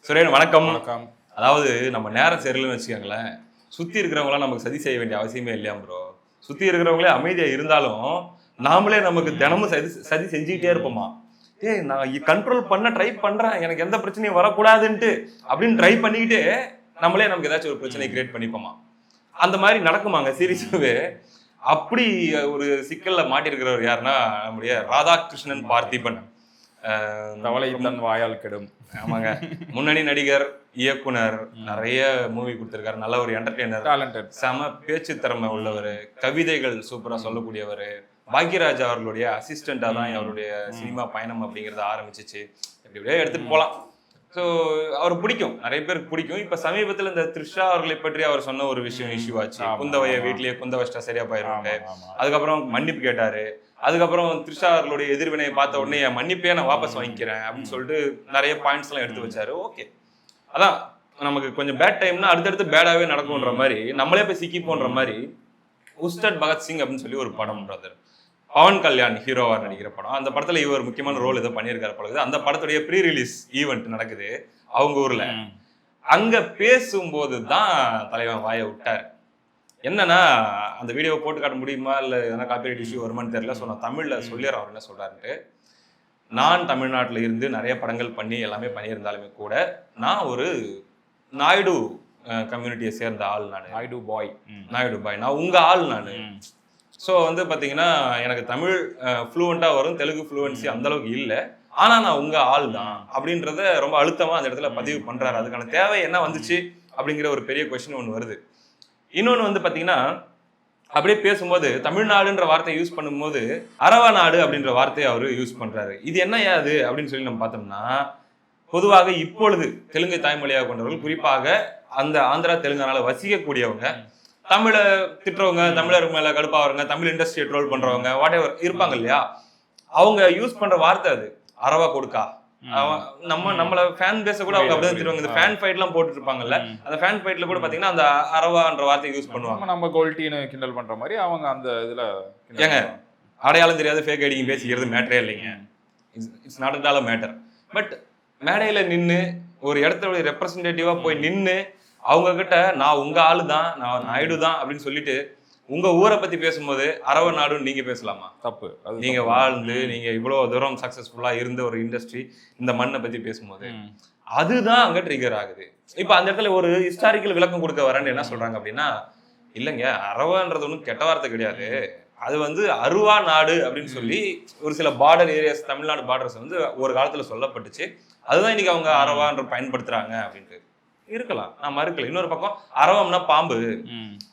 சுரேன் வணக்கம். வணக்கம். அதாவது நம்ம நேரம் சரியில்லைன்னு வச்சுக்கோங்களேன், சுத்தி இருக்கிறவங்களாம் நமக்கு சதி செய்ய வேண்டிய அவசியமே இல்லையா ப்ரோ? சுத்தி இருக்கிறவங்களே அமைதியா இருந்தாலும் நாமளே நமக்கு தினமும் சதி சதி செஞ்சுக்கிட்டே இருப்போமா? ஏய் நான் கண்ட்ரோல் பண்ண ட்ரை பண்றேன், எனக்கு எந்த பிரச்சனையும் வரக்கூடாதுன்ட்டு அப்படின்னு ட்ரை பண்ணிக்கிட்டே நம்மளே நமக்கு ஏதாச்சும் ஒரு பிரச்சனை கிரியேட் பண்ணிப்போமா? அந்த மாதிரி நடக்குமாங்க சீரியஸாவே? அப்படி ஒரு சிக்கல்ல மாட்டிருக்கிறவர் யாருன்னா நம்முடைய ராதாகிருஷ்ணன் பார்த்திபன். தவளை தன் வாயால் கெடும். ஆமாங்க, முன்னணி நடிகர், இயக்குனர், நிறைய மூவி கொடுத்திருக்காரு. நல்ல ஒரு என்டர்டெய்னர், டேலண்டட், செம பேச்சு திறமை உள்ளவர், கவிதைகள் சூப்பரா சொல்லக்கூடியவர். பாக்யராஜ் அவர்களுடைய அசிஸ்டண்டா தான் அவருடைய சினிமா பயணம் அப்படிங்கறது ஆரம்பிச்சிச்சு. எப்படியே எடுத்துட்டு போலாம். ஸோ அவர் பிடிக்கும், நிறைய பேருக்கு பிடிக்கும். இப்ப சமீபத்துல இந்த த்ரிஷா அவர்களை பற்றி அவர் சொன்ன ஒரு விஷயம் இஷ்யூ ஆச்சு. குந்தவைய வீட்லயே குந்த வச்சிட்டா சரியா போயிருவாங்க. அதுக்கப்புறம் மன்னிப்பு கேட்டாரு. அதுக்கப்புறம் த்ரிஷா அவர்களுடைய எதிர்வினையை பார்த்த உடனே என் மன்னிப்பையே நான் வாபஸ் வாங்கிக்கிறேன் அப்படின்னு சொல்லிட்டு நிறைய பாயிண்ட்ஸ் எல்லாம் எடுத்து வச்சாரு. ஓகே, அதான் நமக்கு கொஞ்சம் பேட் டைம்னா அடுத்தடுத்து பேடாவே நடக்கும்ன்ற மாதிரி நம்மளே போய் சிக்கி போன்ற மாதிரி உஸ்தாத் பகத்சிங் அப்படின்னு சொல்லி ஒரு படம் பிரதர், பவன் கல்யாண் ஹீரோவா நடிக்கிற படம். அந்த படத்துல இவர் முக்கியமான ரோல் ஏதோ பண்ணியிருக்காரு பழகுது. அந்த படத்துடைய ப்ரீ ரிலீஸ் ஈவெண்ட் நடக்குது அவங்க ஊர்ல. அங்க பேசும்போது தான் தலைவன் வாயை விட்டாரு. என்னன்னா, அந்த வீடியோவை போட்டு காட்ட முடியுமா இல்லை எதனா காப்பிரைட் இஷ்யூ வருமானு தெரியல. ஸோ நான் தமிழில் சொல்லிடுறேன் அவர் என்ன சொல்கிறாருன்ட்டு. நான் தமிழ்நாட்டில் இருந்து நிறைய படங்கள் பண்ணி எல்லாமே பண்ணியிருந்தாலுமே கூட நான் ஒரு நாயுடு கம்யூனிட்டியை சேர்ந்த ஆள். நான் நாயுடு பாய், நான் உங்கள் ஆள். நான் ஸோ வந்து பார்த்தீங்கன்னா எனக்கு தமிழ் ஃப்ளூவெண்ட்டாக வரும், தெலுங்கு ஃப்ளூவன்சி அந்தளவுக்கு இல்லை. ஆனால் நான் உங்கள் ஆள் தான் அப்படின்றத ரொம்ப அழுத்தமாக அந்த இடத்துல பதிவு பண்ணுறாரு. அதுக்கான தேவை என்ன வந்துச்சு அப்படிங்கிற ஒரு பெரிய கொஸ்டின் ஒன்று வருது. இன்னொன்று வந்து பார்த்தீங்கன்னா, அப்படியே பேசும்போது தமிழ்நாடுன்ற வார்த்தையை யூஸ் பண்ணும்போது அரவ நாடு அப்படின்ற வார்த்தையை அவர் யூஸ் பண்றாரு. இது என்ன அது அப்படின்னு சொல்லி நம்ம பார்த்தோம்னா, பொதுவாக இப்பொழுது தெலுங்கு தாய்மொழியாக கொண்டவர்கள், குறிப்பாக அந்த ஆந்திரா தெலுங்கானால வசிக்கக்கூடியவங்க, தமிழை திட்டுறவங்க, தமிழர் மேல கடுப்பாகிறவங்க, தமிழ் இண்டஸ்ட்ரியை ட்ரோல் பண்றவங்க, வாட் எவர் இருப்பாங்க இல்லையா, அவங்க யூஸ் பண்ற வார்த்தை அது அரவா கொடுக்கா. நம்மள ஃபேன் பேச கூட அவங்க அப்படிதான் திட்டுவாங்க. இந்த ஃபேன் ஃபைட் எல்லாம் போட்டுட்டு இருப்பாங்கல்ல, அந்த ஃபேன் ஃபைட்ல கூட பாத்தீங்கன்னா அந்த அரவான்ற வார்த்தையை யூஸ் பண்ணுவாங்க. நம்ம கோல்டின்னு கிண்டல் பண்ற மாதிரி அவங்க அந்த இதுல ஏங்க அடையாளம் தெரியாத ஃபேக் ஐடிங்க பேசிக்கிறது மேட்டரே இல்லைங்க. It's not at all matter. But மேடையில நின்று ஒரு இடத்துல ரெப்ரசன்டேட்டிவா போய் நின்று அவங்க கிட்ட நான் உங்க ஆளு தான், நான் நாயுடு தான் அப்படின்னு சொல்லிட்டு உங்க ஊரை பத்தி பேசும்போது அரவ நாடுன்னு நீங்க பேசலாமா? தப்பு. நீங்க வாழ்ந்து நீங்க இவ்வளவு தூரம் சக்சஸ்ஃபுல்லா இருந்த ஒரு இண்டஸ்ட்ரி இந்த மண்ணை பத்தி பேசும்போது அதுதான் அங்க ட்ரிகர் ஆகுது. இப்ப அந்த இடத்துல ஒரு ஹிஸ்டாரிக்கல் விளக்கம் கொடுக்க வரேன்னு என்ன சொல்றாங்க அப்படின்னா, இல்லைங்க அரவான்றது ஒன்றும் கெட்ட வார்த்தை கிடையாது, அது வந்து அருவா நாடு அப்படின்னு சொல்லி ஒரு சில பார்டர் ஏரியாஸ், தமிழ்நாடு பார்டர்ஸ் வந்து ஒரு காலத்துல சொல்லப்பட்டுச்சு. அதுதான் இன்னைக்கு அவங்க அரவான்ற பயன்படுத்துறாங்க அப்படின்ட்டு இருக்கலாம், நான் மறுக்கல. இன்னொரு பக்கம் அரவம்னா பாம்பு,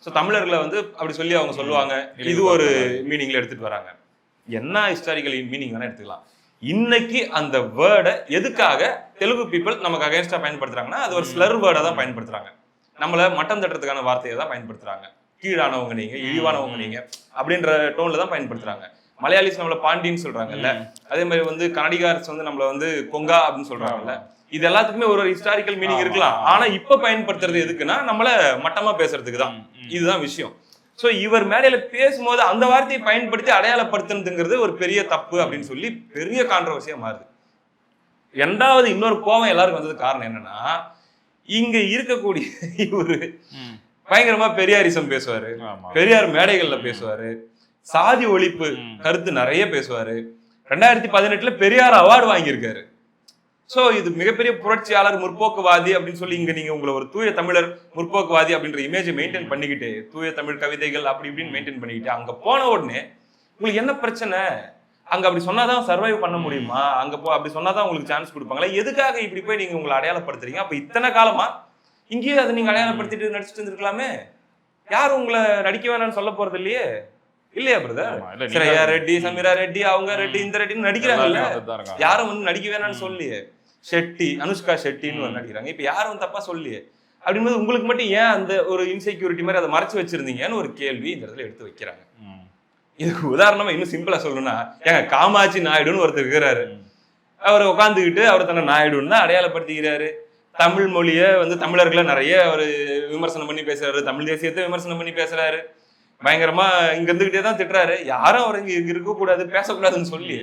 ஸோ தமிழர்களை வந்து அப்படி சொல்லி அவங்க சொல்லுவாங்க. இது ஒரு மீனிங்ல எடுத்துட்டு வராங்க. என்ன ஹிஸ்டாரிக்கல் மீனிங் வேணா எடுத்துக்கலாம். இன்னைக்கு அந்த வேர்டை எதுக்காக தெலுங்கு பீப்புள் நமக்கு அகைன்ஸ்டா பயன்படுத்துறாங்கன்னா, அது ஒரு ஸ்லர் வேர்டை தான் பயன்படுத்துறாங்க. நம்மள மட்டம் தட்டுறதுக்கான வார்த்தையை தான் பயன்படுத்துறாங்க. கீழானவங்க நீங்க, இழிவானவங்க நீங்க அப்படின்ற டோன்ல தான் பயன்படுத்துறாங்க. மலையாளிஸ் நம்மள பாண்டின்னு சொல்றாங்கல்ல, அதே மாதிரி வந்து கன்னடிகார்ஸ் வந்து நம்மள வந்து கொங்கா அப்படின்னு சொல்றாங்கல்ல. இது எல்லாத்துக்குமே ஒரு ஹிஸ்டாரிக்கல் மீனிங் இருக்கலாம். ஆனா இப்ப பயன்படுத்துறது எதுக்குன்னா நம்மள மட்டமா பேசுறதுக்கு தான். இதுதான் விஷயம். சோ இவர் மேடையில பேசும்போது அந்த வார்த்தையை பயன்படுத்தி அடையாளப்படுத்துறதுங்கிறது ஒரு பெரிய தப்பு அப்படின்னு சொல்லி பெரிய கான்ட்ரோவர்சியா மாறுது. ரெண்டாவது இன்னொரு கோபம் எல்லாருக்கும் வந்தது காரணம் என்னன்னா, இங்க இருக்கக்கூடிய இவரு பயங்கரமா பெரியாரிசம் பேசுவாரு, பெரியார் மேடைகள்ல பேசுவாரு, சாதி ஒழிப்பு கருத்து நிறைய பேசுவாரு. 2018 பெரியார் அவார்டு வாங்கியிருக்காரு. சோ இது மிகப்பெரிய புரட்சியாளர், முற்போக்குவாதி அப்படின்னு சொல்லி இங்க நீங்க உங்களை ஒரு தூய தமிழர், முற்போக்குவாதி அப்படின்ற இமேஜை மெயின்டைன் பண்ணிக்கிட்டு, தூய தமிழ் கவிதைகள் அப்படி இப்படின்னு மெயின்டைன் பண்ணிக்கிட்டு அங்க போன உடனே உங்களுக்கு என்ன பிரச்சனை? அங்க அப்படி சொன்னாதான் சர்வைவ் பண்ண முடியுமா? அங்க அப்படி சொன்னாதான் உங்களுக்கு சான்ஸ் கொடுப்பாங்களா? எதுக்காக இப்படி போய் நீங்க உங்களை அடையாளப்படுத்துறீங்க? அப்ப இத்தனை காலமா இங்கேயே அதை நீங்க அடையாளப்படுத்திட்டு நடிச்சுட்டு இருந்திருக்கலாமே. யாரும் உங்களை நடிக்க வேணாம்னு சொல்ல போறது இல்லையே, இல்லையா பிரதர்? ஸ்ரேயா ரெட்டி, சமீரா ரெட்டி, அவங்க ரெட்டி, இந்த ரெட்டின்னு நடிக்கிறாங்கல்ல, யாரும் வந்து நடிக்க வேணாம்னு சொல்லியே. ஷெட்டி, அனுஷ்கா ஷெட்டின்னு நடிக்கிறாங்க. இப்ப யாரும் தப்பா சொல்லியே. அப்படிங்கும்போது உங்களுக்கு மட்டும் ஏன் அந்த ஒரு இன்செக்யூரிட்டி மாதிரி அதை மறைச்சு வச்சிருந்தீங்கன்னு ஒரு கேள்வி இந்த இடத்துல எடுத்து வைக்கிறாங்க. இதுக்கு உதாரணமா இன்னும் சிம்பிளா சொல்லணும்னா, ஏங்க காமாட்சி நாயுடுன்னு ஒருத்தர் இருக்கிறாரு. அவர் உட்காந்துக்கிட்டு அவர் தன்னை நாயுடுன்னு தான் அடையாளப்படுத்திக்கிறாரு. தமிழ் மொழியை வந்து தமிழர்களை நிறைய ஒரு விமர்சனம் பண்ணி பேசுறாரு, தமிழ் தேசியத்தை விமர்சனம் பண்ணி பேசுறாரு, பயங்கரமா இங்க இருந்துகிட்டே தான் திட்டுறாரு. யாரும் அவர் இங்க இருக்கக்கூடாது, பேசக்கூடாதுன்னு சொல்லி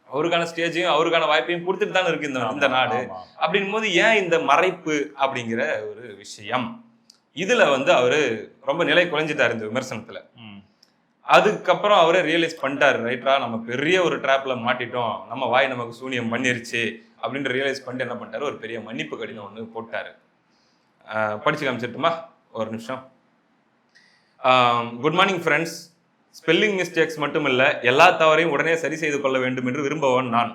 அவருக்கான ஸ்டேஜையும் அவருக்கான வாய்ப்பையும் கொடுத்துட்டு தானே இருக்கு இந்த நாடு. அப்படின்னும் போது ஏன் இந்த மறைப்பு அப்படிங்கிற ஒரு விஷயம், இதுல வந்து அவரு ரொம்ப நிலை குறைஞ்சிட்டாரு இந்த விமர்சனத்துல. அதுக்கப்புறம் அவரே ரியலைஸ் பண்ணிட்டாரு, ரைட்டா நம்ம பெரிய ஒரு ட்ராப்ல மாட்டிட்டோம், நம்ம வாய் நமக்கு சூனியம் பண்ணிருச்சு அப்படின்னு ரியலைஸ் பண்ணிட்டு என்ன பண்ணிட்டாரு, ஒரு பெரிய மன்னிப்பு கடிதம் ஒன்று போட்டாரு. படிச்சு காமிச்சிட்டுமா ஒரு நிமிஷம். Good morning friends, spelling mistakes மட்டும் இல்ல, எல்லா தவறையும் உடனே சரி செய்து கொள்ள வேண்டும் என்று விரும்பவன் நான்.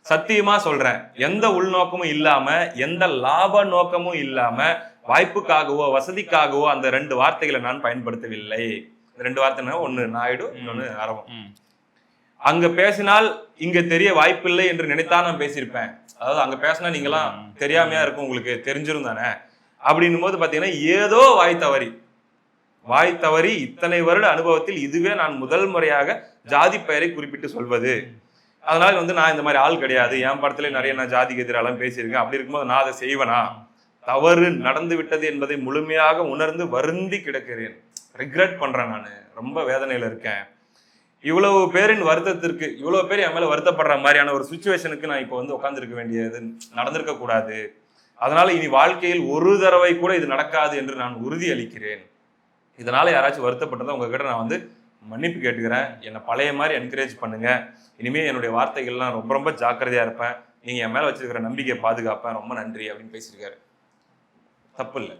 சத்தியமா சொல்றேன், எந்த உள்நோக்கமும் இல்லாம எந்த லாப நோக்கமும் இல்லாம வாய்ப்புக்காகவோ வசதிக்காகவோ அந்த 2 வார்த்தைகளை நான் பயன்படுத்தவில்லை. 2 வார்த்தை, ஒன்னு நாயுடு, இன்னொன்னு அரவம். அங்க பேசினால் இங்க தெரிய வாய்ப்பில்லை என்று நினைத்தா நான் பேசியிருப்பேன். அதாவது அங்க பேசினா நீங்களாம் தெரியாமையா இருக்கும், உங்களுக்கு தெரிஞ்சிரும் தானே அப்படின்னும் போது பாத்தீங்கன்னா ஏதோ வாய் தவறி இத்தனை வருட அனுபவத்தில் இதுவே நான் முதல் முறையாக ஜாதி பெயரை குறிப்பிட்டு சொல்வது. அதனால வந்து நான் இந்த மாதிரி ஆள் கிடையாது, என் படத்துல நிறைய நான் ஜாதிக்கு எதிராலாம் பேசியிருக்கேன். அப்படி இருக்கும்போது நான் அதை செய்வேனா? தவறு நடந்து விட்டது என்பதை முழுமையாக உணர்ந்து வருந்தி கிடக்கிறேன், ரிக்ரெட் பண்றேன், நான் ரொம்ப வேதனையில இருக்கேன். இவ்வளவு பேரின் வருத்தத்திற்கு, இவ்வளவு பேர் என் மேல வருத்தப்படுற மாதிரியான ஒரு சுச்சுவேஷனுக்கு நான் இப்போ வந்து உட்காந்துருக்க வேண்டியது நடந்திருக்க கூடாது. அதனால இனி வாழ்க்கையில் ஒரு தடவை கூட இது நடக்காது என்று நான் உறுதி அளிக்கிறேன். இதனால யாராச்சும் வருத்தப்பட்டதை உங்ககிட்ட நான் வந்து மன்னிப்பு கேட்டுக்கிறேன். என்னை பழைய மாதிரி என்கரேஜ் பண்ணுங்க. இனிமே என்னுடைய வார்த்தைகள்லாம் ரொம்ப ரொம்ப ஜாக்கிரதையா இருப்பேன். நீங்க என் மேல வச்சிருக்கிற நம்பிக்கையை பாதுகாப்பேன். ரொம்ப நன்றி அப்படின்னு பேசியிருக்காரு. தப்பு இல்லை,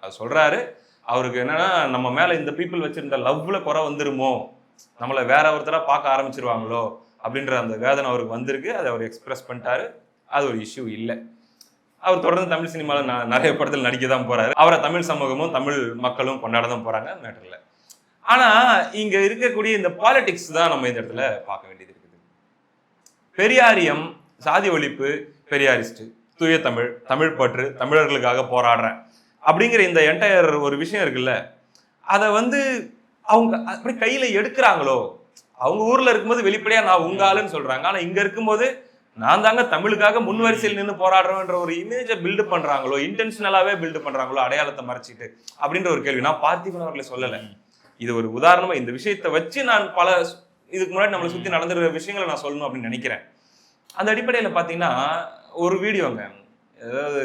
அது சொல்றாரு. அவருக்கு என்னன்னா நம்ம மேல இந்த பீப்புள் வச்சிருந்த லவ்ல குறை வந்துருமோ, நம்மளை வேற ஒருத்தரா பார்க்க ஆரம்பிச்சிருவாங்களோ அப்படின்ற அந்த வேதனை அவருக்கு வந்திருக்கு. அதை அவர் எக்ஸ்பிரஸ் பண்ணிட்டாரு. அது ஒரு இஷ்யூ இல்லை. அவர் தொடர்ந்து தமிழ் சினிமாவில் நிறைய படத்தில் நடிக்க தான் போறாரு. அவரை தமிழ் சமூகமும் தமிழ் மக்களும் கொண்டாட தான் போறாங்க, மேட்டர் இல்லை. ஆனா இங்க இருக்கக்கூடிய இந்த பாலிடிக்ஸ் தான் நம்ம இந்த இடத்துல பார்க்க வேண்டியது இருக்குது. பெரியாரியம், சாதி ஒழிப்பு, பெரியாரிஸ்ட், தூய தமிழ், தமிழ் பற்று, தமிழர்களுக்காக போராடுறேன் அப்படிங்கிற இந்த என்டையர் ஒரு விஷயம் இருக்குல்ல, அதை வந்து அவங்க அப்படி கையில எடுக்கிறாங்களோ. அவங்க ஊர்ல இருக்கும்போது வெளிப்படையா நான் உங்க ஆளுன்னு சொல்றாங்க. ஆனா இங்க இருக்கும்போது நான் தாங்க தமிழுக்காக முன்வரிசையில் நின்று போராடுறோன்ற ஒரு இமேஜை பில்டு பண்றாங்களோ, இன்டென்ஷனலாவே பில்டு பண்றாங்களோ, அடையாளத்தை மறைச்சிட்டு அப்படின்ற ஒரு கேள்வி. நான் பார்த்திபன் அவர்களை சொல்லலை, இது ஒரு உதாரணமா இந்த விஷயத்தை வச்சு நான் பல இதுக்கு முன்னாடி நம்மளை சுத்தி நடந்துற விஷயங்களை நான் சொல்லணும் அப்படின்னு நினைக்கிறேன். அந்த அடிப்படையில பாத்தீங்கன்னா ஒரு வீடியோங்க, அதாவது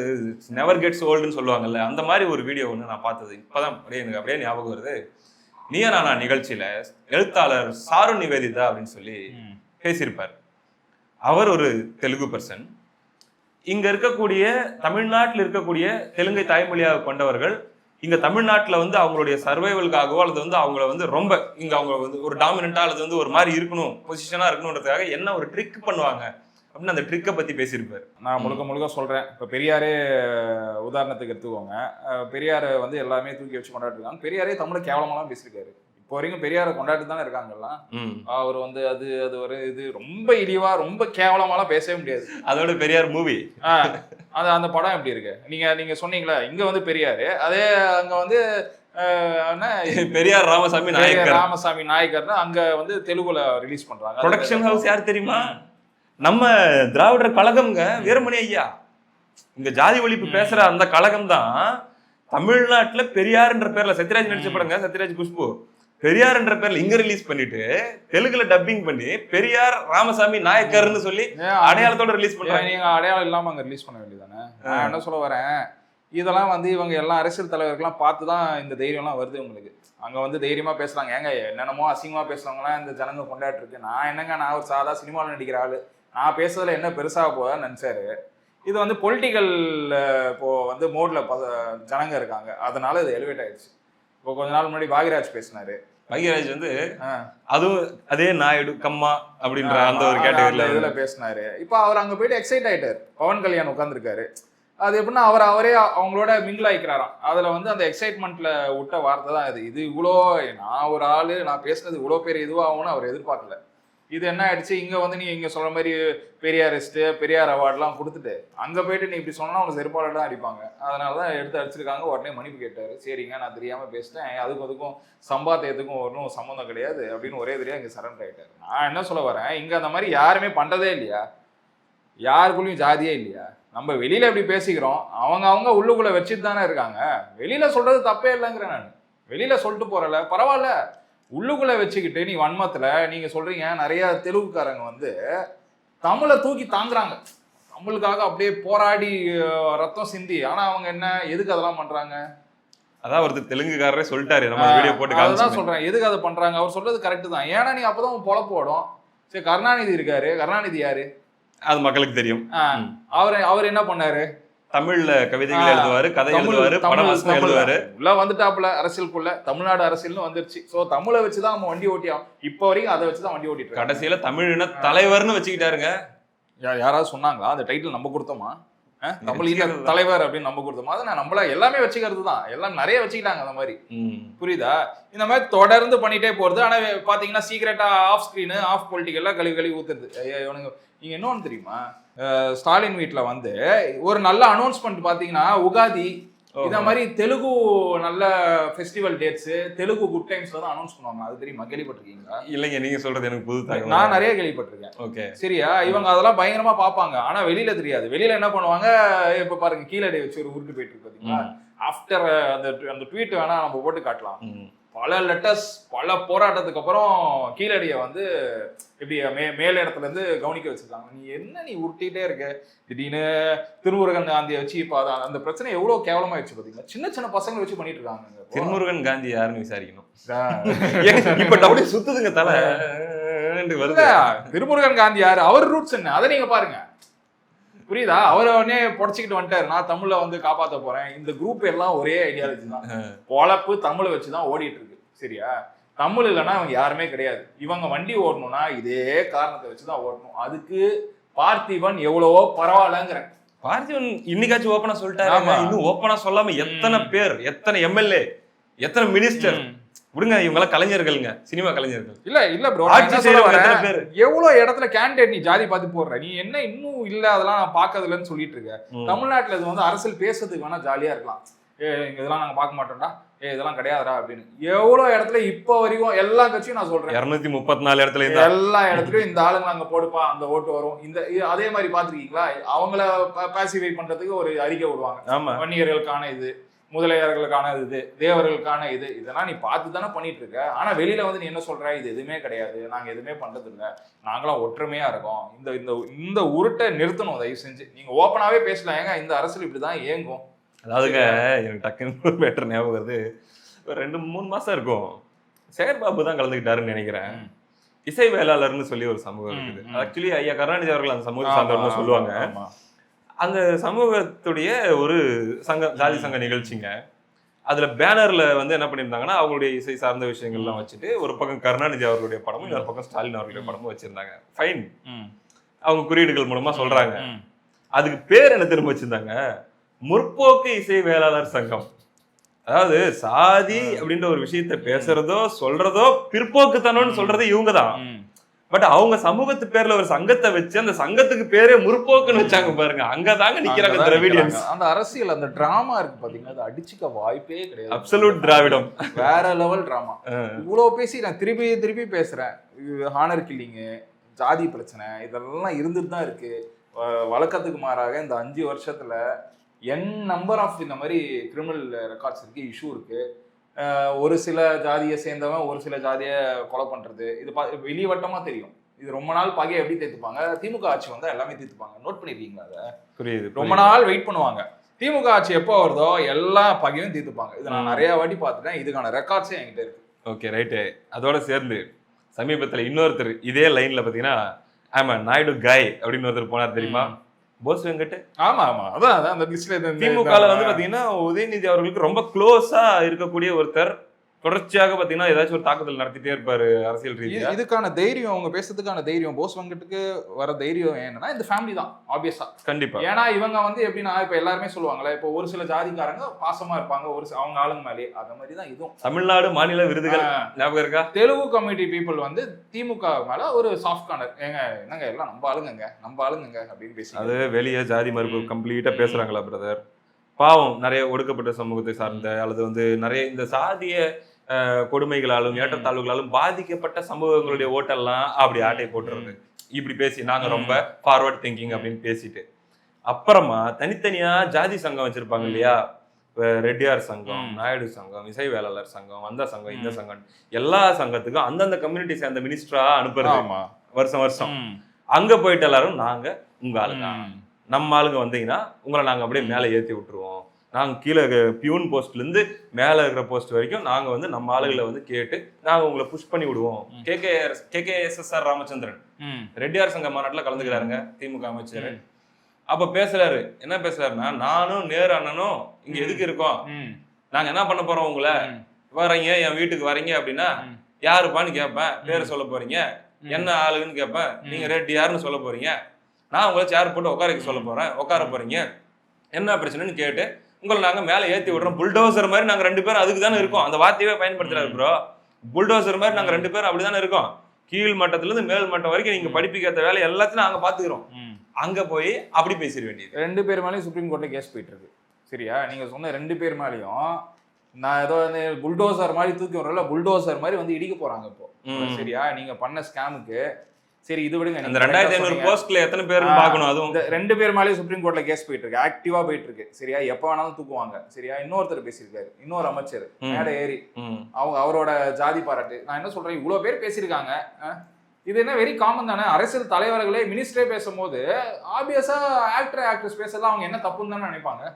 நெவர் கெட்ஸ் ஓல்டுன்னு சொல்லுவாங்கல்ல, அந்த மாதிரி ஒரு வீடியோ ஒன்று நான் பார்த்தது இப்பதான் எனக்கு அப்படியே ஞாபகம் வருது. நீயா நானா நிகழ்ச்சியில எழுத்தாளர் சாரு நிவேதிதா அப்படின்னு சொல்லி பேசியிருப்பார். அவர் ஒரு தெலுங்கு பர்சன். இங்க இருக்கக்கூடிய தமிழ்நாட்டில் இருக்கக்கூடிய தெலுங்கை தாய்மொழியாக கொண்டவர்கள் இங்க தமிழ்நாட்டில் வந்து அவங்களுடைய சர்வைவலுக்காகவோ அல்லது வந்து அவங்கள வந்து ரொம்ப இங்க அவங்க வந்து ஒரு டாமினண்டா அல்லது வந்து ஒரு மாதிரி இருக்கணும், பொசிஷனா இருக்கணும்ன்றதுக்காக என்ன ஒரு ட்ரிக் பண்ணுவாங்க அப்படின்னு அந்த ட்ரிக்கை பத்தி பேசியிருப்பாரு. நான் முழுக்க சொல்றேன். இப்ப பெரியாரே உதாரணத்துக்கு எடுத்துக்கோங்க. பெரியாரை வந்து எல்லாமே தூக்கி வச்சு கொண்டாட்டு இருக்காங்க. பெரியாரே தமிழை கேவலமாலாம் பேசியிருக்காரு. இப்போ வரைக்கும் பெரியாரை கொண்டாட்டு தானே இருக்காங்கல்லாம். அவர் வந்து அது ஒரு இது ரொம்ப இழிவா ரொம்ப கேவலமாலாம் பேசவே முடியாது. அதோட பெரியார் மூவி அந்த படம் எப்படி இருக்கு? நீங்க சொன்னீங்களா இங்க வந்து பெரியாரு, அதே அங்க வந்து பெரியார் ராமசாமி நாயக்கர்னு அங்க வந்து தெலுங்குல ரிலீஸ் பண்றாங்க. ப்ரொடக்ஷன் ஹவுஸ் யார் தெரியுமா? நம்ம திராவிடர் கழகம்ங்க, வீரமணி ஐயா. இங்க ஜாதி ஒழிப்பு பேசுற அந்த கழகம் தான் தமிழ்நாட்டுல பெரியார்ன்ற பேர்ல சத்யராஜ் நடிச்ச படங்க, சத்யராஜ் குஷ்பு பெரியார் என்ற பேர்ல இங்க ரிலீஸ் பண்ணிட்டு தெலுங்குல டப்பிங் பண்ணி பெரியார் ராமசாமி நாயக்கர்னு சொல்லி அடையாளத்தோட ரிலீஸ் பண்றாங்க. நீங்க அடையாளம் இல்லாம அங்க ரிலீஸ் பண்ண வேண்டியதானே? நான் என்ன சொல்ல வரேன், இதெல்லாம் வந்து இவங்க எல்லா அரசியல் தலைவர்கள்லாம் பார்த்துதான் இந்த தைரியம்லாம் வருது உங்களுக்கு. அங்க வந்து தைரியமா பேசுறாங்க. ஏங்க என்னென்னமோ அசிங்கமா பேசுறவங்கலாம் இந்த ஜனங்க கொண்டாட்டு இருக்கு. நான் என்னங்க, நான் ஒரு சாதா சினிமாவில் நடிக்கிற ஆளு, நான் பேசுறதுல என்ன பெருசாக போகுதுன்னு நினைச்சாரு. இது வந்து பொலிட்டிக்கல் இப்போ வந்து மோட்ல ஜனங்க இருக்காங்க, அதனால இது எலிவேட் ஆயிடுச்சு. இப்போ கொஞ்ச நாள் முன்னாடி பாகிராஜ் பேசினாரு. பாகிராஜ் வந்து அதுவும் அதே நாயுடு கம்மா அப்படின்ற அந்த ஒரு கேட்டகரியில இதுல பேசினாரு. இப்போ அவர் அங்க போயிட்டு எக்ஸைட் ஆயிட்டாரு. பவன் கல்யாண் உட்காந்துருக்காரு. அது எப்படின்னா அவரே அவங்களோட மிங்கிள் ஆயிக்கிறாராம். அதுல வந்து அந்த எக்ஸைட்மெண்ட்ல விட்ட வார்த்தை தான் இது. இது இவ்வளோ நான் ஒரு ஆளு, நான் பேசுனது இவ்வளோ பேர் இதுவாகும்னு அவர் எதிர்பார்க்கல. இது என்ன ஆயிடுச்சு, இங்க வந்து நீ இங்க சொல்ற மாதிரி பெரியாரிஸ்ட் பெரியார் அவார்ட்லாம் கொடுத்துட்டு அங்க போயிட்டு நீ இப்படி சொன்னா அவங்க செருப்பால தான் அடிப்பாங்க. அதனாலதான் எடுத்து அடிச்சிருக்காங்க. உடனே மன்னிப்பு கேட்டாரு. சரிங்க நான் தெரியாம பேசிட்டேன், அதுக்கும் சம்பாத்தியத்துக்கும் ஒன்றும் சம்மந்தம் கிடையாது அப்படின்னு ஒரே தெரியா இங்க சரண்டர் ஆயிட்டாரு. நான் என்ன சொல்ல வரேன், இங்க அந்த மாதிரி யாருமே பண்றதே இல்லையா? யாருக்குள்ளயும் ஜாதியே இல்லையா? நம்ம வெளியில எப்படி பேசிக்கிறோம், அவங்க உள்ளுக்குள்ள வச்சுட்டு தானே இருக்காங்க. வெளியில சொல்றது தப்பே இல்லைங்கிறேன். நான் வெளியில சொல்லிட்டு போறல பரவாயில்ல, உள்ளுக்குள்ள வச்சுக்கிட்டு நீ வன்மத்துல நீங்க சொல்றீங்க. நிறைய தெலுங்குக்காரங்க வந்து தமிழை தூக்கி தாங்குறாங்க, தமிழுக்காக அப்படியே போராடி ரத்தம் சிந்தி. ஆனா அவங்க என்ன எதுக்கு அதெல்லாம் பண்றாங்க? அதான் ஒருத்தர் தெலுங்குக்காரரே சொல்லிட்டாரு, நம்ம வீடியோ போட்டு அதுதான் சொல்றேன், எதுக்கு அதை பண்றாங்க? அவர் சொல்றது கரெக்ட் தான். ஏன்னா நீ அப்பதான் பொழப்பு ஓடும். சரி, கருணாநிதி இருக்காரு, கருணாநிதி யாரு? அது மக்களுக்கு தெரியும். அவர் என்ன பண்ணாரு? தமிழ்ல கவிதைகள் எழுதுவாரு, கதை எழுதுவாரு, படம் எழுதுவாரு. உள்ள வந்துட்டாப்புல அரசியலுக்குள்ள, தமிழ்நாடு அரசியல்னு வந்துருச்சு. சோ தமிழை வச்சுதான் நம்ம வண்டி ஓட்டியா, இப்ப வரைக்கும் அதை வச்சுதான் வண்டி ஓட்டிட்டு. கடைசியில தமிழின தலைவர்னு வச்சுக்கிட்டாருங்க. யாராவது சொன்னாங்களா அந்த டைட்டில் நம்ம கொடுத்தோமா? தமிழீழ தலைவர் அப்படின்னு நம்ம கொடுத்தோமா? அதை நான் நம்மள எல்லாமே வச்சுக்கிறது தான், எல்லாம் நிறைய வச்சுக்கிட்டாங்க அந்த மாதிரி. புரியுதா? இந்த மாதிரி தொடர்ந்து பண்ணிட்டே போறது. ஆனா பாத்தீங்கன்னா சீக்கிரட்டா ஆஃப் ஸ்கிரீனு ஆஃப் பொலிட்டிக்கல்லாம் கழுவி ஊத்துறது. நீங்க இன்னொன்னு தெரியுமா, ஸ்டாலின் வீட்டுல வந்து ஒரு நல்ல அனௌன்ஸ்மெண்ட் பாத்தீங்கன்னா உகாதி இந்த மாதிரி தெலுங்கு நல்ல ஃபெஸ்டிவல் டேட்ஸ், தெலுங்கு குட் டைம்ஸ்ல தான் அனௌன்ஸ் பண்ணுவாங்க. அது தெரியுமா? கேள்விப்பட்டிருக்கீங்களா? இல்லைங்க, நீங்க சொல்றது எனக்கு புது தகவல். நான் நிறைய கேள்விப்பட்டிருக்கேன். ஓகே, சரியா? இவங்க அதெல்லாம் பயங்கரமா பாப்பாங்க, ஆனா வெளியில தெரியாது. வெளியில என்ன பண்ணுவாங்க, இப்ப பாருங்க கீழடி வச்சு ஒரு உருட்டு போயிட்டு இருக்கு பாத்தீங்களா? ஆஃப்டர் அந்த ட்வீட் வேணா நம்ம போட்டு காட்டலாம். பல லெட்டர்ஸ், பல போராட்டத்துக்கு அப்புறம் கீழடியை வந்து இப்படி மேல இடத்துல இருந்து கவனிக்க வச்சிருக்காங்க. நீ என்ன நீ உருட்டிட்டே இருக்க, திடீர்னு திருமுருகன் காந்தியை வச்சு இப்ப அந்த பிரச்சனை எவ்வளவு கேவலமாயிடுச்சு பாத்தீங்களா? சின்ன சின்ன பசங்களை வச்சு பண்ணிட்டு இருக்காங்க. திருமுருகன் காந்தி யாருன்னு விசாரிக்கணும். இப்ப டவுட் சுத்துதுங்க தலை. திருமுருகன் காந்தி யாரு, அவர் ரூட்ஸ் என்ன, அதை நீங்க பாருங்க. புரியுதா? அவர் உடனே புடச்சிக்கிட்டு வந்துட்டாரு, நான் தமிழை வந்து காப்பாற்ற போறேன். இந்த குரூப் எல்லாம் ஒரே ஐடியாலஜி தான், பொழப்பு தமிழை வச்சுதான் ஓடிட்டு இருக்கு. சரியா? தமிழ் இல்லைன்னா அவங்க யாருமே கிடையாது. இவங்க வண்டி ஓடணும்னா இதே காரணத்தை வச்சுதான் ஓடணும். அதுக்கு பார்த்திபன் எவ்வளவோ பரவாயில்லங்கிறேன். பார்த்திபன் இன்னைக்காச்சும் ஓப்பனா சொல்லிட்டாரு. இன்னும் ஓப்பனா சொல்லாம எத்தனை பேர், எத்தனை எம்எல்ஏ, எத்தனை மினிஸ்டர் விடுங்க, இவங்க எல்லாம் கலைஞர்கள்ங்க, சினிமா கலைஞர்கள். இல்ல ப்ரோ, எவ்வளவு இடத்துல கேண்டிடேட் நீ ஜாதி பார்த்து போடுற, நீ என்ன இன்னும் இல்ல அதெல்லாம் நான் பாக்கறதுலன்னு சொல்லிட்டு இருக்க. தமிழ்நாட்டுல இது வந்து அரசியல் பேசுறதுக்கு வேணா ஜாலியா இருக்கலாம். இதெல்லாம் நாங்க பார்க்க மாட்டோம்டா, இதெல்லாம் கிடையாதுடா அப்படின்னு. எவ்வளவு இடத்துல இப்ப வரைக்கும் எல்லா கட்சியும் நான் சொல்றேன், 234 இடத்துல எல்லா இடத்துலயும் இந்த ஆளுங்க அங்க போடுப்பா, அந்த ஓட்டு வரும். இந்த அதே மாதிரி பாத்துருக்கீங்களா? அவங்கள பாசிஃபை பண்றதுக்கு ஒரு அறிக்கை விடுவாங்க, வன்னியர்களுக்கான இது, முதலியார்களுக்கான இது, தேவர்களுக்கான இது, இதெல்லாம் நீ பார்த்து தானே பண்ணிட்டு இருக்க. ஆனா வெளியில வந்து நீ என்ன சொல்ற, இது எதுவுமே கிடையாது, நாங்க எதுவுமே பண்றது இல்லை, நாங்களாம் ஒற்றுமையா இருக்கோம். இந்த உருட்டை நிறுத்தணும் தயவு செஞ்சு. நீங்க ஓப்பனாவே பேசலாம். ஏங்க இந்த அரசியல் இப்படிதான் இயங்கும். அதாவதுங்க, எனக்கு டக்குன்னு பெட்டர் ஞாபகம் வருது. ஒரு 2-3 மாசம் இருக்கும், சேகர்பாபு தான் கலந்துக்கிட்டாருன்னு நினைக்கிறேன். இசை வேளாளர்னு சொல்லி ஒரு சமூகம் இருக்குது. ஆக்சுவலி ஐயா கருணாநிதி அவர்கள் அந்த சமூகத்தை சார்ந்தவர்கள் சொல்லுவாங்க. அந்த சமூகத்துடைய ஒரு சங்க, ஜாதி சங்க நிகழ்ச்சிங்க. அதுல பேனர்ல வந்து என்ன பண்ணியிருந்தாங்கன்னா, அவங்களுடைய இசை சார்ந்த விஷயங்கள்லாம் வச்சுட்டு ஒரு பக்கம் கருணாநிதி அவர்களுடைய படமும் இன்னொரு பக்கம் ஸ்டாலின் அவர்களுடைய படமும் வச்சிருந்தாங்க. ஃபைன், அவங்க குறியீடுகள் மூலமா சொல்றாங்க. அதுக்கு பேர் என்ன திரும்ப வச்சிருந்தாங்க, முற்போக்கு இசை வேளாளர் சங்கம். அதாவது சாதி அப்படின்ற ஒரு விஷயத்த பேசுறதோ சொல்றதோ பிற்போக்குத்தனம்னு சொல்றது இவங்க தான். பட் அவங்க சமூகத்து பேர்ல ஒரு சங்கத்தை வச்சு அந்த சங்கத்துக்கு பேரே முற்போக்குன்னு வச்சாங்க பாருங்க. அங்கதாங்க நிக்கிறாங்க திராவிடியன்ஸ். அந்த அரசியல், அந்த டிராமா இருக்கு பாத்தீங்கன்னா, அது அடிச்சுக்க வாய்ப்பே கிடையாது. அப்சல்யூட் திராவிடம், வேற லெவல் டிராமா. இவ்வளவு பேசி நான் திருப்பி பேசுறேன். ஹானர் கில்லிங்கு, ஜாதி பிரச்சனை இதெல்லாம் இருந்துட்டு தான் இருக்கு. வழக்கத்துக்கு மாறாக இந்த 5 வருஷத்துல நம்பர் ஆஃப் இந்த மாதிரி கிரிமினல் ரெக்கார்ட்ஸ் இருக்கு, இஷ்யூ இருக்கு. ஒரு சில ஜாதியை சேர்ந்தவன் ஒரு சில ஜாதியை கொலை பண்றது, இது வெளிவட்டமா தெரியும். இது ரொம்ப நாள் பகையை எப்படி தீர்த்துப்பாங்க, திமுக ஆட்சி வந்தா எல்லாமே தீர்த்துப்பாங்க. நோட் பண்ணிருக்கீங்களா? அதை புரியுது. ரொம்ப நாள் வெயிட் பண்ணுவாங்க. திமுக ஆட்சி எப்போ வருதோ எல்லா பகையும் தீர்த்துப்பாங்க. இது நான் நிறைய வாட்டி பார்த்துட்டேன். இதுக்கான ரெக்கார்ட்ஸே என்கிட்ட இருக்கு. Okay, right. அதோட சேர்ந்து சமீபத்துல இன்னொருத்தர் இதே லைன்ல பாத்தீங்கன்னா, ஆமா நாயுடு காய் அப்படின்னு ஒருத்தர் போனார் தெரியுமா, போஸ் வெங்கட். ஆமா ஆமா, அதான் அந்த லிஸ்ட்ல திமுகல வந்து பாத்தீங்கன்னா உதயநிதி அவர்களுக்கு ரொம்ப க்ளோஸா இருக்கக்கூடிய ஒருத்தர் தொடர்ச்சியாக பாத்தீங்கன்னா ஏதாச்சும் ஒரு தாக்குதல் நடத்திட்டே இருப்பாரு அரசியல் ரீதியா. இதுக்கான தைரியம், அவங்க பேசுறதுக்கான தைரியம், போஸ் வெங்கட்டுக்கு வர தைரியம் என்னன்னா இந்த ஃபேமிலி தான் ஆப்வியஸா. கண்டிப்பா. ஏன்னா இவங்க வந்து எப்படின்னா, இப்ப எல்லாருமே சொல்லுவாங்களே, இப்போ ஒரு சில ஜாதிக்காரங்க பாசமா இருப்பாங்க ஒரு அவங்க ஆளுங்க மேலே, அந்த மாதிரி தான் இதுவும். தமிழ்நாடு மாநில விருதுகள் ஞாபகம் இருக்கா? தெலுங்கு கம்யூனிட்டி பீப்புள் வந்து திமுக மேல ஒரு சாஃப்ட் கார்னர், ஏங்க என்னங்க எல்லாம் நம்ம ஆளுங்க அப்படின்னு பேசி, அது வெளியே ஜாதி மறுப்பு கம்ப்ளீட்டா பேசுறாங்களா பிரதர்? பாவம், நிறைய ஒடுக்கப்பட்ட சமூகத்தை சார்ந்த அல்லது வந்து நிறைய இந்த சாதிய கொடுமைகளாலும் ஏற்றத்தாழ்வுகளாலும் பாதிக்கப்பட்ட சமூகங்களுடைய ஓட்டெல்லாம் அப்படி ஆட்டை போட்டுறது, இப்படி பேசி நாங்க ரொம்ப ஃபார்வர்ட் திங்கிங் அப்படின்னு பேசிட்டு, அப்புறமா தனித்தனியா ஜாதி சங்கம் வச்சிருப்பாங்க இல்லையா, ரெட்டியார் சங்கம், நாயுடு சங்கம், இசை வேளாளர் சங்கம், அந்த சங்கம், இந்த சங்கம், எல்லா சங்கத்துக்கும் அந்தந்த கம்யூனிட்டி சேர்ந்த மினிஸ்டரா அனுப்புறது வருஷம் வருஷம். அங்க போயிட்டு எல்லாரும் நாங்க உங்க ஆளுங்க, நம்ம ஆளுங்க வந்தீங்கன்னா உங்களை நாங்க அப்படியே மேலே ஏத்தி விட்டுருவோம், நாங்க கீழே பியூன் போஸ்ட்ல இருந்து மேல இருக்கிற போஸ்ட் வரைக்கும் நாங்க வந்து நம்ம ஆளுகளை வந்து கேட்டு நாங்க உங்களை புஷ் பண்ணி விடுவோம். KKSSR ராமச்சந்திரன் ரெட்டியார் சங்க மாநாட்டுல கலந்துக்கிறாருங்க, திமுக அமைச்சர். அப்ப பேசுறாரு, என்ன பேசுறாருன்னா, நானும் நேரு அண்ணனும் இங்க எதுக்கு இருக்கோம், நாங்க என்ன பண்ண போறோம், உங்களை வரீங்க என் வீட்டுக்கு வரீங்க அப்படின்னா யாருப்பான்னு கேட்பேன், பேரு சொல்ல போறீங்க, என்ன ஆளுன்னு கேட்பேன், நீங்க ரெட்டியார்னு சொல்ல போறீங்க, நான் உங்களை சேர் போட்டு உட்கார சொல்ல போறேன், உட்கார போறீங்க, என்ன பிரச்சனைன்னு கேட்டு உங்களை நாங்க மேல ஏத்தி விடுறோம். புல்டோசர் மாதிரி நாங்க 2 பேரும் அதுக்கு தானே இருக்கோம். அந்த வார்த்தையே பயன்படுத்துறாரு ப்ரோ. புல்டோசர் மாதிரி நாங்க 2 பேரும் அப்படிதானே இருக்கோம். கீழ் மட்டத்துல இருந்து மேல் மட்டம் வரைக்கும் நீங்க படிப்புக்கேற்ற வேலை எல்லாத்தையும் நாங்க பாத்துக்கிறோம். அங்க போய் அப்படி பேசிட வேண்டியது. 2 பேர் மேலேயும் சுப்ரீம் கோர்ட்ல கேஸ் போயிட்டு இருக்கு. சரியா, நீங்க சொன்ன 2 பேர் மேலேயும் நான் ஏதோ வந்து புல்டோசர் மாதிரி தூக்கி வரல, புல்டோசர் மாதிரி வந்து இடிக்க போறாங்க இப்போ. சரியா, நீங்க பண்ண ஸ்கேமுக்கு. சரி, இது விடுங்க. அந்த 2500 போஸ்ட்ல எத்தனை பேருன்னு பார்க்கணும். அதுவும் 2 பேர் மேலேயும் சுப்ரீம் கோர்ட்ல கேஸ் போயிட்டு இருக்கு, ஆக்டிவா போயிட்டு இருக்கு. சரியா, எப்ப வேணாலும் தூக்குவாங்க. சரியா, இன்னொருத்தர் பேசியிருக்காரு, இன்னொரு அமைச்சர் மேடை ஏறி அவரோட ஜாதி பாராட்டு. நான் என்ன சொல்றேன், இவ்வளவு பேர் பேசியிருக்காங்க, இது என்ன வெரி காமன் தானே. அரசியல் தலைவர்களே மினிஸ்டரே பேசும்போது ஆப்வியஸா ஆக்டர் ஆக்ட்ரஸ் பேசலாம், அவங்க என்ன தப்புன்னு தானே நினைப்பாங்க.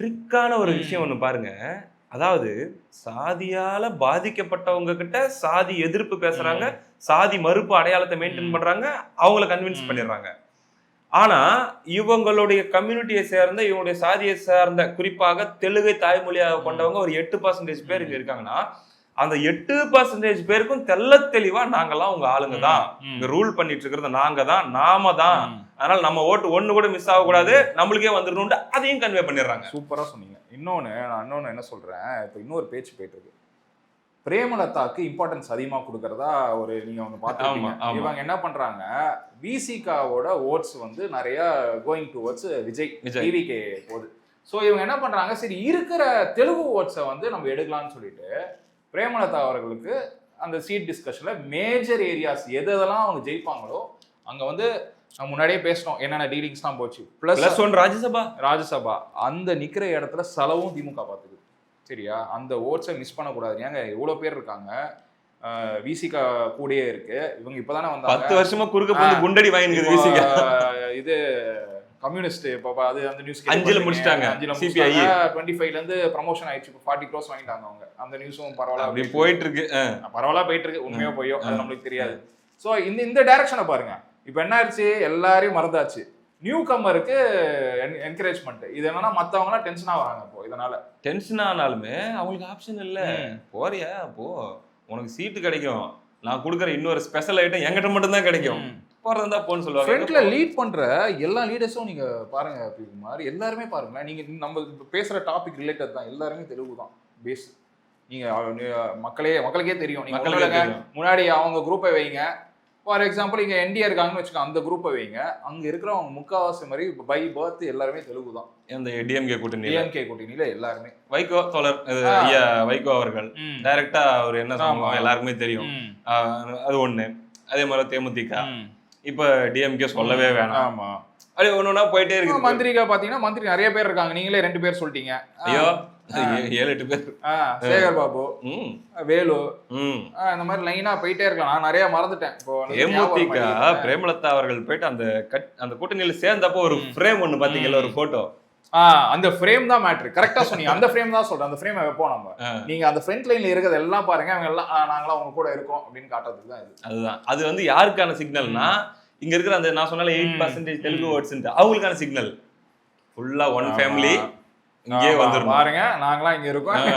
ட்ரிக்கான ஒரு விஷயம் ஒண்ணு பாருங்க, அதாவது சாதியால பாதிக்கப்பட்டவங்க கிட்ட சாதி எதிர்ப்பு பேசுறாங்க, சாதி மறுப்பு அடையாளத்தை மெயின்டைன் பண்றாங்க, அவங்கள கன்வின்ஸ் பண்ணிடுறாங்க. ஆனா இவங்களுடைய கம்யூனிட்டியை சேர்ந்த, இவங்களுடைய சாதியை சேர்ந்த, குறிப்பாக தெலுங்கை தாய்மொழியாக கொண்டவங்க ஒரு 8% பேர் இங்க இருக்காங்கன்னா, அந்த 8% பேருக்கும் தெள்ள தெளிவா நாங்கெல்லாம் உங்க ஆளுங்க தான், இங்க ரூல் பண்ணிட்டு இருக்கிறது நாங்க தான், நாம தான், அதனால நம்ம ஓட்டு ஒண்ணு கூட மிஸ் ஆகக்கூடாது, நம்மளுக்கே வந்துடணும், அதையும் கன்வே பண்ணிடுறாங்க. சூப்பரா சொன்னீங்க. இன்னொன்னு என்ன சொல்றேன், இப்போ இன்னொரு பேச்சு போயிட்டு இருக்கு, பிரேமலதாக்கு இம்பார்ட்டன்ஸ் அதிகமா கொடுக்கறதா ஒரு நீங்க அவங்க பாத்துருக்கீங்க. இவங்க என்ன பண்றாங்க, விசிகாவோட ஓட்ஸ் வந்து நிறைய கோயிங் டுவர்ட்ஸ் விஜய் டிவிகே போகுது. ஸோ இவங்க என்ன பண்றாங்க, சரி இருக்கிற தெலுங்கு ஓட்ஸை வந்து நம்ம எடுக்கலாம்னு சொல்லிட்டு பிரேமலதா அவர்களுக்கு அந்த சீட் டிஸ்கஷன்ல மேஜர் ஏரியாஸ் எதெல்லாம் அவங்க ஜெயிப்பாங்களோ அங்க வந்து நம்ம முன்னாடியே பேசணும் என்னென்ன டீலிங்ஸ்லாம் போச்சு. பிளஸ் ஒன் ராஜ்யசபா அந்த நிக்கிற இடத்துல செலவும் திமுக பார்த்துக்குது. சரியா, அந்த ஓட்ஸை மிஸ் பண்ணக்கூடாது. ஏங்க இவ்வளோ பேர் இருக்காங்க, விசிகா கூடயே இருக்கு. இவங்க இப்பதானே வந்தாங்க, 10 வருஷமா குறுக்க போய் குண்டடி வாங்கினுக்குது விசிகா. இது கம்யூனிஸ்ட் இப்போ அது அந்த நியூஸ் 5ல முடிச்சிட்டாங்க. சிபிஐ 25ல இருந்து ப்ரமோஷன் ஆயிடுச்சு, இப்போ 40 crores வாங்கிட்டாங்க அவங்க. அந்த நியூஸும் பரவாயில்ல அப்படி போயிட்டு இருக்கு, பரவாயில்ல போயிட்டு இருக்கு. உண்மையா போயோ அது நம்மளுக்கு தெரியாது. ஸோ இந்த டைரக்ஷனை பாருங்க. இப்போ என்ன ஆயிடுச்சு, எல்லாரையும் மறந்தாச்சு, நியூ கம்மருக்கு என்கரேஜ்மெண்ட். இது என்னன்னா மற்றவங்களாம் டென்ஷனா வராங்க. இப்போ இதனால டென்ஷன் ஆனாலுமே அவங்களுக்கு ஆப்ஷன் இல்லை. போறியா போ, உனக்கு சீட்டு கிடைக்கும், நான் கொடுக்குற இன்னொரு ஸ்பெஷல் ஐட்டம் என்கிட்ட மட்டும் தான் கிடைக்கும், போறதா போன்னு சொல்லுவாங்க. ஃப்ரண்ட்ல லீட் பண்ற எல்லா லீடர்ஸும் நீங்க பாருங்க, மாதிரி எல்லாருமே பாருங்களேன். நீங்க நம்ம பேசுற டாபிக் ரிலேட்டட் தான், எல்லாருமே தெலுங்கு தான் பேஸ். நீங்க மக்களுக்கே தெரியும். நீங்க முன்னாடி அவங்க குரூப்பை வைங்க. ஃபார் எக்ஸாம்பிள் இங்க என்டிஏ இருக்காங்கன்னு வச்சுக்கோங்க, அந்த குரூப்பை வைங்க. அங்க இருக்கிறவங்க முக்காவாசி மாதிரி பை பர்த் எல்லாருமே தெலுங்கு தான். அந்த டிஎம்கே கூட்டணியில எல்லாருமே. வைகோ தோழர் வைகோ அவர்கள் டைரக்டா அவர் என்ன சொல்லுவாங்க எல்லாருக்குமே தெரியும். அது ஒண்ணு. அதே மாதிரி தேமுதிக, இப்ப டிஎம்கே சொல்லவே வேணாம். ஆமா, அது ஒன்னொன்னா போயிட்டே இருக்கு. மந்திரிகள் பாத்தீங்கன்னா மந்திரி நிறைய பேர் இருக்காங்க. நீங்களே 2 பேர் சொல்லிட்டீங்க. ஐயோ 7-8 பேர். சேகர் பாபு, வேலு, இந்த மாதிரி லைனா போயிட்டே இருக்கலாம். நான் நிறைய மறந்துட்டேன். தேமுதிக பிரேமலதா அவர்கள் போயிட்டு அந்த கூட்டணியில சேர்ந்தப்போ ஒரு ஃப்ரேம் ஒண்ணு பாத்தீங்கல்ல, ஒரு போட்டோ, அந்த ஃப்ரேம் தான் மேட்ரு. கரெக்டா சொன்னீங்க. அந்த ஃப்ரேம் தான் சொல்றேன். அந்த ஃப்ரேம் வைப்போம் நம்ம. நீங்க அந்த ஃப்ரண்ட் லைன்ல இருக்கிறது எல்லாம் பாருங்க, அவங்க எல்லாம் நாங்களாம் அவங்க கூட இருக்கோம் அப்படின்னு காட்டுறதுக்கு தான் இது. அதுதான். அது வந்து யாருக்கான சிக்னல்னா, இங்க இருக்கிற அந்த நான் சொன்னால 8% தெலுங்கு வேர்ட்ஸ் அவங்களுக்கான சிக்னல். ஃபுல்லா ஒன் ஃபேமிலி இங்கே வந்துரும் பாருங்க, நாங்களாம் இங்க இருக்கோம்,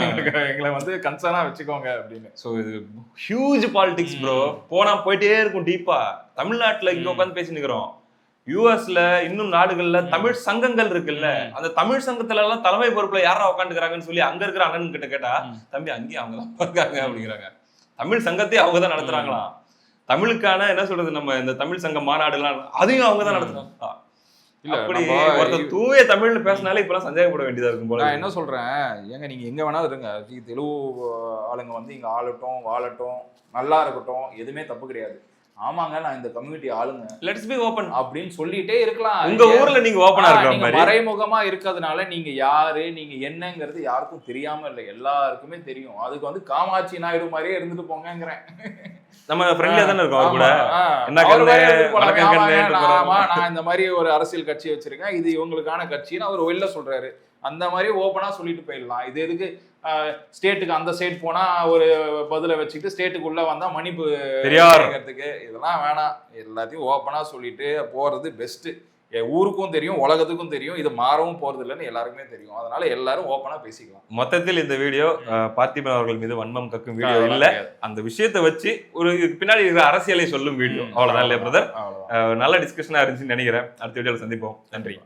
எங்களை வந்து கன்சர்னா வச்சுக்கோங்க அப்படின்னு. ஸோ இது ஹியூஜ் பாலிடிக்ஸ் ப்ரோ. போனா போயிட்டே இருக்கும் டீப்பா. தமிழ்நாட்டுல இங்க உட்காந்து பேசினுக்கிறோம். யூஎஸ்ல இன்னும் நாடுகள்ல தமிழ் சங்கங்கள் இருக்குல்ல, அந்த தமிழ் சங்கத்துல எல்லாம் தலைமை பொறுப்புல யாரா உட்காந்துக்கிறாங்கன்னு சொல்லி அங்க இருக்கிற அண்ணன் கிட்ட கேட்டா, தம்பி அங்கேயும் அவங்க தான் இருக்காங்க அப்படிங்கிறாங்க. தமிழ் சங்கத்தையும் அவங்க தான் நடத்துறாங்களாம். தமிழுக்கான என்ன சொல்றது, நம்ம இந்த தமிழ் சங்க மாநாடு எல்லாம் அதையும் அவங்க தான் நடத்துறாங்க. அப்படி ஒருத்தர் தூய தமிழ்ல பேசினாலே இப்பெல்லாம் சந்தேகப்பட வேண்டியதா இருக்கும் போல. நான் என்ன சொல்றேன், ஏங்க நீங்க எங்க வேணாலும் இருங்க, தெலுங்கு ஆளுங்க வந்து இங்க ஆளட்டும் வாழட்டும் நல்லா இருக்கட்டும், எதுவுமே தப்பு கிடையாது. ஆமாங்க, நான் இந்த கம்யூனிட்டி ஆளுங்க, லெட்ஸ் பி ஓபன் அப்படின்னு சொல்லிட்டே இருக்கலாம். உங்க ஊர்ல நீங்க ஓபனா இருக்கிற மாதிரி மறைமுகமா இருக்கிறதுனால நீங்க யாரு நீங்க என்னங்கிறது யாருக்கும் தெரியாம இல்லை, எல்லாருக்குமே தெரியும். அதுக்கு வந்து காமாட்சி நாயுடு மாதிரியே இருந்துட்டு போங்கிறேன். நம்ம ஃப்ரெண்ட்லியா தானே இருக்கோம் அவர் கூட. ஆமா, என்ன அவர் கண்ணு, வேற எடுத்துட்டு போலாம். வணக்கம் ஆமாங்க, கண்ணு ஆமா, நான் இந்த மாதிரி ஒரு அரசியல் கட்சி வச்சிருக்கேன், இது இவங்களுக்கான கட்சின்னு அவர் வெளில சொல்றாரு. அந்த மாதிரி ஓப்பனா சொல்லிட்டு போயிடலாம். இது எதுக்கு ஸ்டேட்டுக்கு அந்த சைடு போனா ஒரு பதில வச்சுக்கிட்டு ஸ்டேட்டுக்கு உள்ள வந்தா மன்னிப்பு பெரியார் கேட்கறதுக்கு இதெல்லாம் வேணாம். எல்லாத்தையும் ஓப்பனா சொல்லிட்டு போறது பெஸ்ட். ஊருக்கும் தெரியும், உலகத்துக்கும் தெரியும், இது மாறவும் போறது இல்லைன்னு எல்லாருக்குமே தெரியும். அதனால எல்லாரும் ஓப்பனா பேசிக்கலாம். மொத்தத்தில் இந்த வீடியோ பார்த்திபன் அவர்கள் மீது வன்மம் கக்கும் வீடியோ இல்ல, அந்த விஷயத்தை வச்சு ஒரு இதுக்கு பின்னாடி இருக்கிற அரசியலை சொல்லும் வீடியோ. அவ்வளவுதான் இல்லையா பிரதர்? நல்ல டிஸ்கஷனா இருந்துச்சுன்னு நினைக்கிறேன். அடுத்த வீடியோல சந்திப்போம். நன்றி.